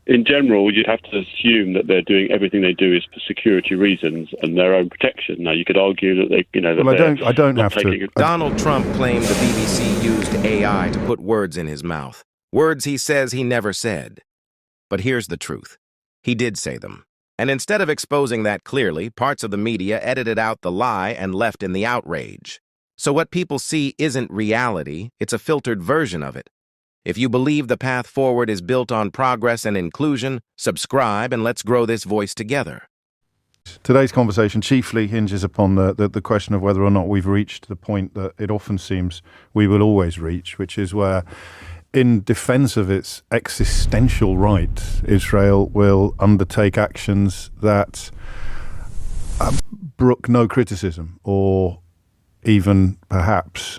in general, you'd have to assume that they're doing everything they do is for security reasons and their own protection. Now, you could argue that they, that I don't have to. Donald Trump claimed the BBC used AI to put words in his mouth. Words he says he never said. But here's the truth. He did say them. And instead of exposing that clearly, parts of the media edited out the lie and left in the outrage. So what people see isn't reality, it's a filtered version of it. If you believe the path forward is built on progress and inclusion, subscribe and let's grow this voice together. Today's conversation chiefly hinges upon the question of whether or not we've reached the point that it often seems we will always reach, which is where, in defense of its existential right, Israel will undertake actions that brook no criticism or even perhaps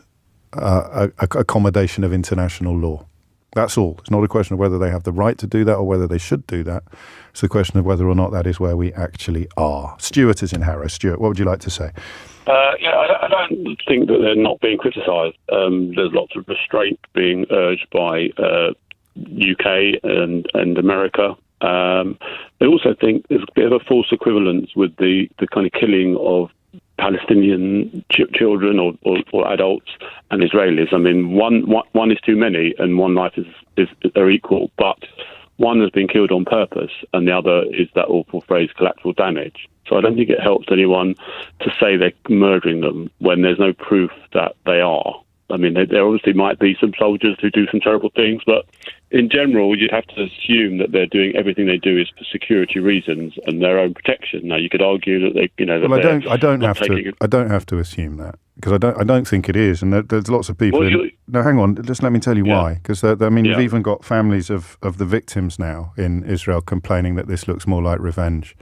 accommodation of international law. That's all. It's not a question of whether they have the right to do that or whether they should do that. It's a question of whether or not that is where we actually are. Stuart is in Harrow. Stuart, what would you like to say? I don't think that they're not being criticised. There's lots of restraint being urged by UK and America. I also think there's a bit of a false equivalence with the kind of killing of Palestinian children or adults and Israelis. I mean, one is too many, and one life are equal. But one has been killed on purpose, and the other is that awful phrase, collateral damage. So I don't think it helps anyone to say they're murdering them when there's no proof that they are. I mean, there obviously might be some soldiers who do some terrible things, but in general, you'd have to assume that they're doing everything they do is for security reasons and their own protection. Now, you could argue that they, I don't have to assume that, because I don't think it is, and there's lots of people. No, hang on, just let me tell you why. Because you've even got families of the victims now in Israel complaining that this looks more like revenge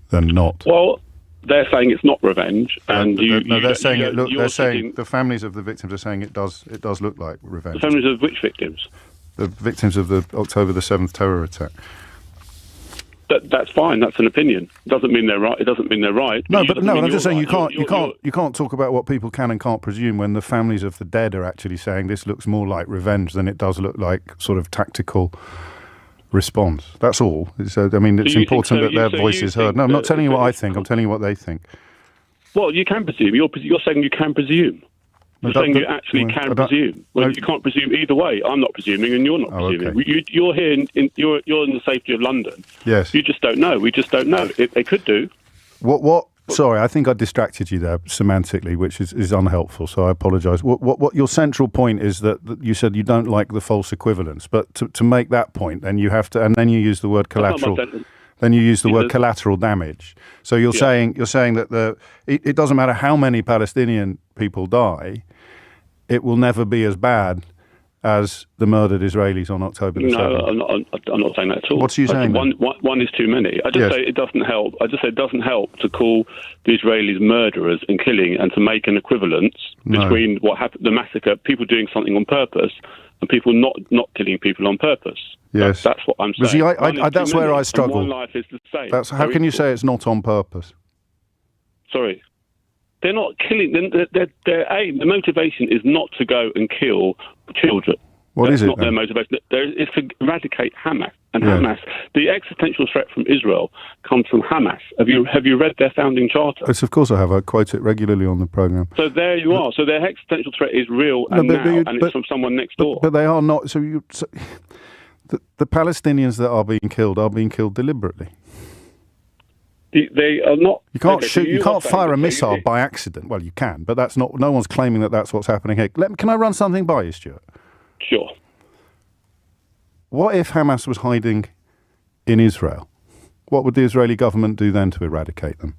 than not. Well, they're saying it's not revenge, and they're saying it. Look, they're saying the families of the victims are saying it does look like revenge. The families of which victims? The victims of the October the 7th terror attack. That's fine. That's an opinion. It doesn't mean they're right. It doesn't mean they're right. No, but I'm just saying you can't talk about what people can and can't presume when the families of the dead are actually saying this looks more like revenge than it does look like sort of tactical response. That's all. So, I mean, it's important that their voice is heard. No, I'm not telling you what I think. I'm telling you what they think. Well, you can presume. You're saying you can presume. You're saying you actually can presume. Well, you can't presume either way. I'm not presuming, and you're not presuming. Okay. You're here you're in the safety of London. Yes. You just don't know. We just don't know. They could do. What? Sorry, I think I distracted you there semantically, which is unhelpful. So I apologise. What your central point is that you said you don't like the false equivalence, but to make that point, then you have to, and then you use the word collateral. Then you use the word collateral damage. So you're saying that it doesn't matter how many Palestinian people die, it will never be as bad as the murdered Israelis on October the 7th. No, I'm not saying that at all. What's you saying? One is too many. I just say it doesn't help. I just say it doesn't help to call the Israelis murderers and killing, and to make an equivalence between what happened, the massacre, people doing something on purpose, and people not killing people on purpose. Yes, that's what I'm saying. That's where I struggle. One life is the same. How can you say it's not on purpose? Sorry. They're not killing. Their aim, the motivation is not to go and kill children. What is it? That's not their motivation. It's to eradicate Hamas. And Hamas, the existential threat from Israel comes from Hamas. Have you read their founding charter? Yes, of course I have. I quote it regularly on the programme. So there you are. So their existential threat is real and it's from someone next door. But they are not. So the Palestinians that are being killed deliberately. They are not. You can't shoot. You can't fire a missile by accident. Well, you can, but that's not. No one's claiming that that's what's happening here. Can I run something by you, Stuart? Sure. What if Hamas was hiding in Israel? What would the Israeli government do then to eradicate them?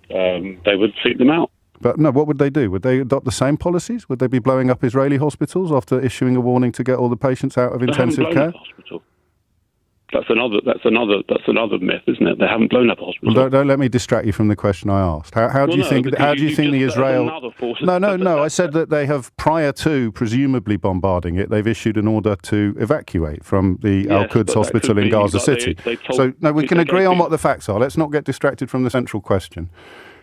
They would seek them out. But no, what would they do? Would they adopt the same policies? Would they be blowing up Israeli hospitals after issuing a warning to get all the patients out of intensive care? That's another myth, isn't it? They haven't blown up a hospital. Well, don't let me distract you from the question I asked. How do you think the Israel? No. I said that they have, prior to presumably bombarding it, they've issued an order to evacuate from the Al-Quds hospital in Gaza City. We can agree on what the facts are. Let's not get distracted from the central question.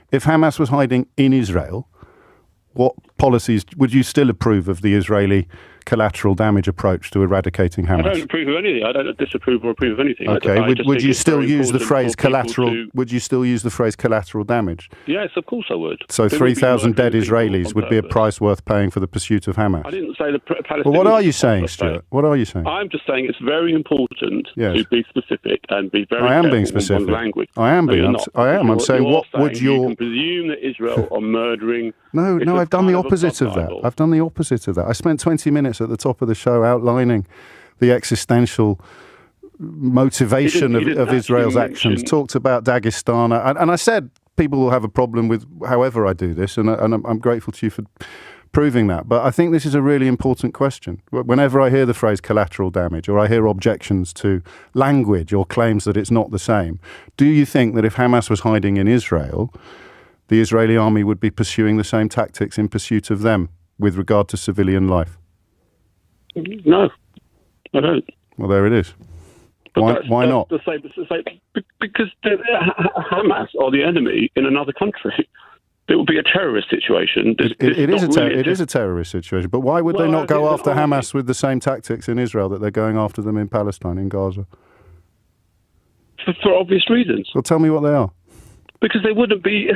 If Hamas was hiding in Israel, what policies would you still approve of the Israeli collateral damage approach to eradicating Hamas? I don't approve of anything. I don't disapprove or approve of anything. Okay. Would you still use the phrase collateral? Would you still use the phrase collateral damage? Yes, of course I would. So 3,000 dead Israelis would be a price worth paying for the pursuit of Hamas. I didn't say the Palestinians. Well, what are you saying, Stuart? What are you saying? I'm just saying it's very important to be specific and be very. I am being specific. Language. I am being. I am. I'm saying, what would your? You can presume that Israel are murdering. No, I've done the opposite of that. I've done the opposite of that. I spent 20 minutes at the top of the show outlining the existential motivation of Israel's actions. Talked about Dagestan, and I said people will have a problem with however I do this, and I'm grateful to you for proving that. But I think this is a really important question. Whenever I hear the phrase collateral damage, or I hear objections to language or claims that it's not the same, do you think that if Hamas was hiding in Israel, the Israeli army would be pursuing the same tactics in pursuit of them with regard to civilian life? No, I don't. Well, there it is. Why not? Because Hamas are the enemy in another country. It would be a terrorist situation. It is a terrorist situation. But why would they not go after Hamas with the same tactics in Israel that they're going after them in Palestine, in Gaza? For obvious reasons. Well, tell me what they are. Because they wouldn't be.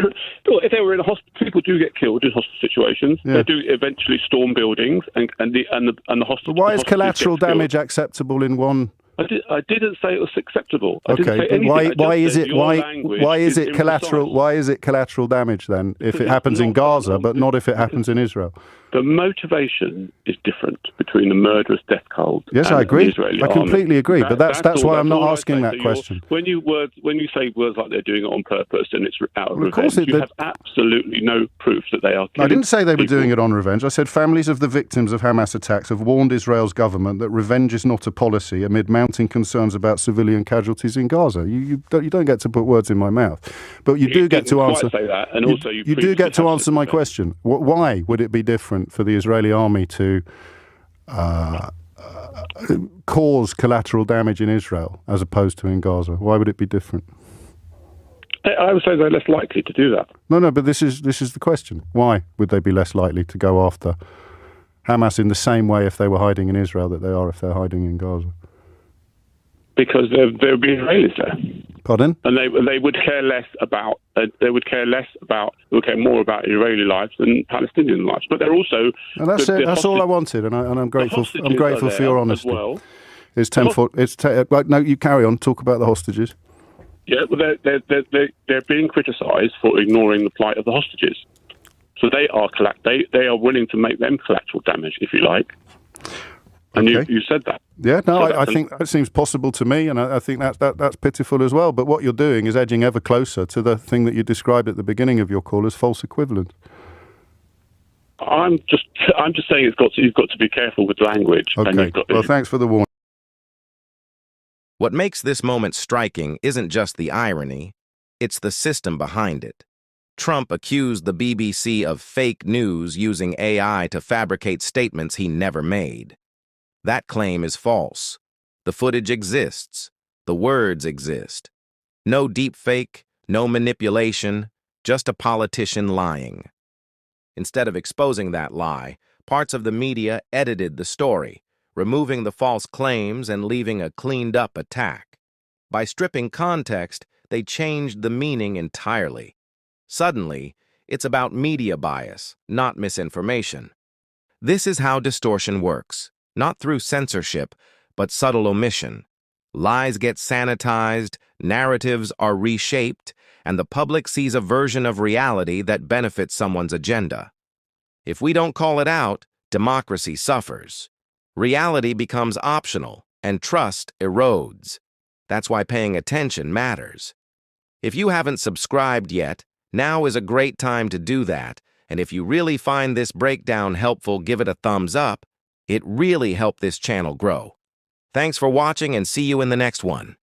If they were in a hospital, people do get killed in hospital situations. Yeah. They do eventually storm buildings, and the hospital. But why is collateral damage acceptable in one? I didn't say it was acceptable. Okay, but why is it collateral? Why is it collateral damage then if it happens in Gaza, but not if it happens in Israel? The motivation is different between the murderous death cult. Yes, and I agree. The Israeli I completely agree. But that's why I'm not asking that so question. When you say words like they're doing it on purpose and it's out of revenge, you have absolutely no proof that they are killing. I didn't say they were doing it on revenge. I said families of the victims of Hamas attacks have warned Israel's government that revenge is not a policy amid mounting concerns about civilian casualties in Gaza. You don't get to put words in my mouth, but you do get to answer. Say that, and also you do get to answer my question. Why would it be different for the Israeli army to cause collateral damage in Israel as opposed to in Gaza? Why would it be different? I would say they're less likely to do that. No, but this is the question. Why would they be less likely to go after Hamas in the same way if they were hiding in Israel that they are if they're hiding in Gaza? Because there would be Israelis there. Pardon? And they would care more about Israeli lives than Palestinian lives. But they're also. And that's all I wanted, and I'm grateful. I'm grateful for your honesty. Well. It's 10. Right, no, you carry on. Talk about the hostages. Yeah, well, they're being criticised for ignoring the plight of the hostages. So they are willing to make them collateral damage, if you like. And okay. you said that. Yeah, no, I think that seems possible to me, and I think that's pitiful as well. But what you're doing is edging ever closer to the thing that you described at the beginning of your call as false equivalent. I'm just saying you've got to be careful with language. Okay. Well, thanks for the warning. What makes this moment striking isn't just the irony, it's the system behind it. Trump accused the BBC of fake news using AI to fabricate statements he never made. That claim is false. The footage exists. The words exist. No deepfake, no manipulation, just a politician lying. Instead of exposing that lie, parts of the media edited the story, removing the false claims and leaving a cleaned-up attack. By stripping context, they changed the meaning entirely. Suddenly, it's about media bias, not misinformation. This is how distortion works. Not through censorship, but subtle omission. Lies get sanitized, narratives are reshaped, and the public sees a version of reality that benefits someone's agenda. If we don't call it out, democracy suffers. Reality becomes optional, and trust erodes. That's why paying attention matters. If you haven't subscribed yet, now is a great time to do that, and if you really find this breakdown helpful, give it a thumbs up. It really helped this channel grow. Thanks for watching and see you in the next one.